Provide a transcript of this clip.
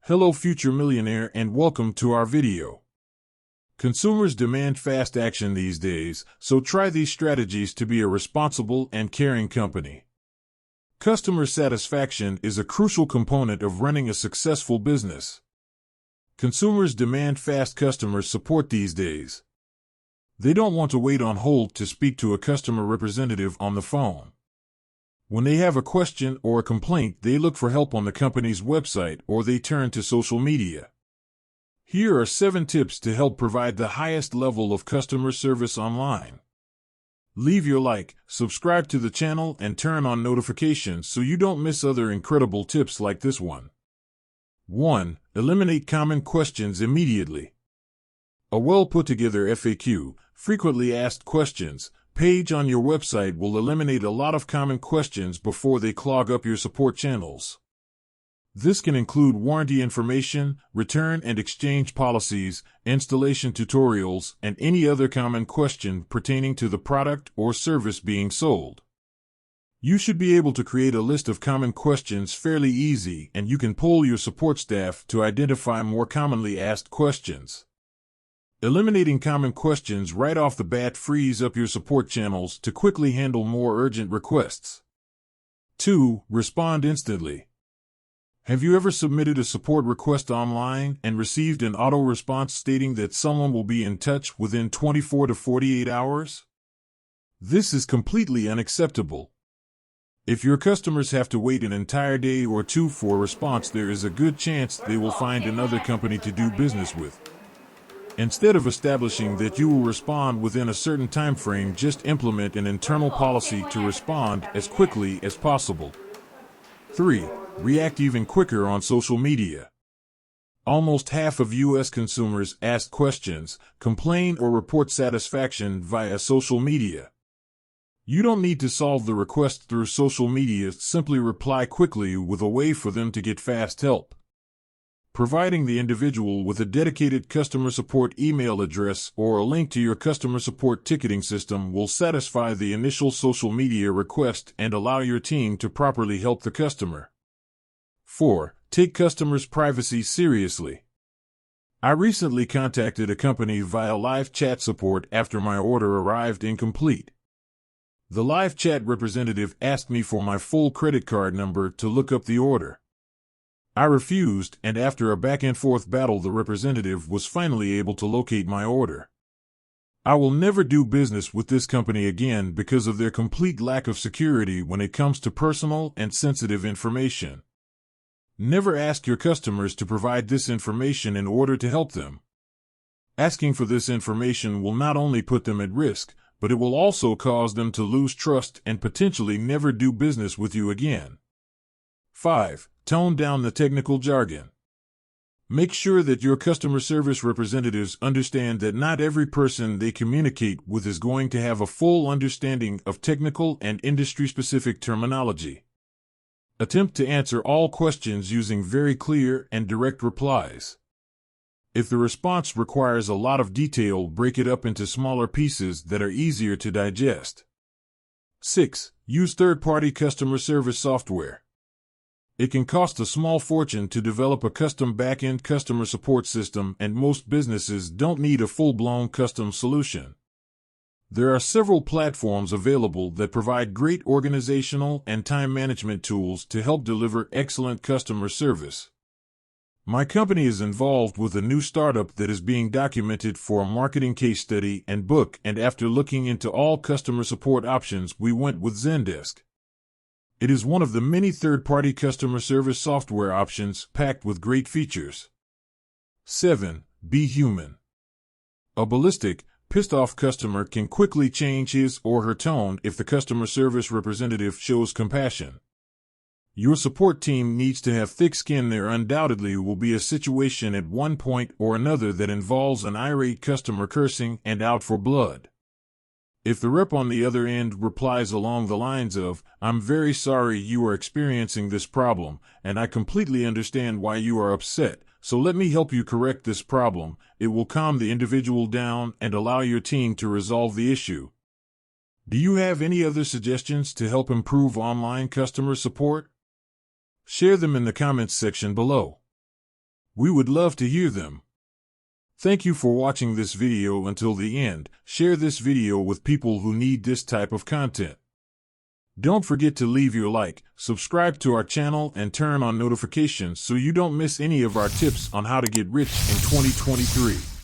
Hello future millionaire and welcome to our video. Consumers demand fast action these days, so try these strategies to be a responsible and caring company. Customer satisfaction is a crucial component of running a successful business. Consumers demand fast customer support these days. They don't want to wait on hold to speak to a customer representative on the phone. When they have a question or a complaint, they look for help on the company's website or they turn to social media. Here are 7 tips to help provide the highest level of customer service online. Leave your like, subscribe to the channel, and turn on notifications so you don't miss other incredible tips like this one. 1. Eliminate common questions immediately. A well put together FAQ, frequently asked questions, page on your website will eliminate a lot of common questions before they clog up your support channels. This can include warranty information, return and exchange policies, installation tutorials, and any other common question pertaining to the product or service being sold. You should be able to create a list of common questions fairly easy, and you can poll your support staff to identify more commonly asked questions. Eliminating common questions right off the bat frees up your support channels to quickly handle more urgent requests. 2. Respond instantly. Have you ever submitted a support request online and received an auto response stating that someone will be in touch within 24 to 48 hours? This is completely unacceptable. If your customers have to wait an entire day or two for a response, there is a good chance they will find another company to do business with. Instead of establishing that you will respond within a certain time frame, just implement an internal policy to respond as quickly as possible. 3. React even quicker on social media. Almost half of U.S. consumers ask questions, complain, or report satisfaction via social media. You don't need to solve the request through social media, simply reply quickly with a way for them to get fast help. Providing the individual with a dedicated customer support email address or a link to your customer support ticketing system will satisfy the initial social media request and allow your team to properly help the customer. 4. Take customers' privacy seriously. I recently contacted a company via live chat support after my order arrived incomplete. The live chat representative asked me for my full credit card number to look up the order. I refused, and after a back-and-forth battle, the representative was finally able to locate my order. I will never do business with this company again because of their complete lack of security when it comes to personal and sensitive information. Never ask your customers to provide this information in order to help them. Asking for this information will not only put them at risk, but it will also cause them to lose trust and potentially never do business with you again. 5. Tone down the technical jargon. Make sure that your customer service representatives understand that not every person they communicate with is going to have a full understanding of technical and industry-specific terminology. Attempt to answer all questions using very clear and direct replies. If the response requires a lot of detail, break it up into smaller pieces that are easier to digest. 6. Use third-party customer service software. It can cost a small fortune to develop a custom back-end customer support system, and most businesses don't need a full-blown custom solution. There are several platforms available that provide great organizational and time management tools to help deliver excellent customer service. My company is involved with a new startup that is being documented for a marketing case study and book, and after looking into all customer support options, we went with Zendesk. It is one of the many third-party customer service software options packed with great features. 7. Be human. A ballistic, pissed-off customer can quickly change his or her tone if the customer service representative shows compassion. Your support team needs to have thick skin. There undoubtedly will be a situation at one point or another that involves an irate customer cursing and out for blood. If the rep on the other end replies along the lines of, "I'm very sorry you are experiencing this problem, and I completely understand why you are upset, so let me help you correct this problem," it will calm the individual down and allow your team to resolve the issue. Do you have any other suggestions to help improve online customer support? Share them in the comments section below. We would love to hear them. Thank you for watching this video until the end. Share this video with people who need this type of content. Don't forget to leave your like, subscribe to our channel, and turn on notifications so you don't miss any of our tips on how to get rich in 2023.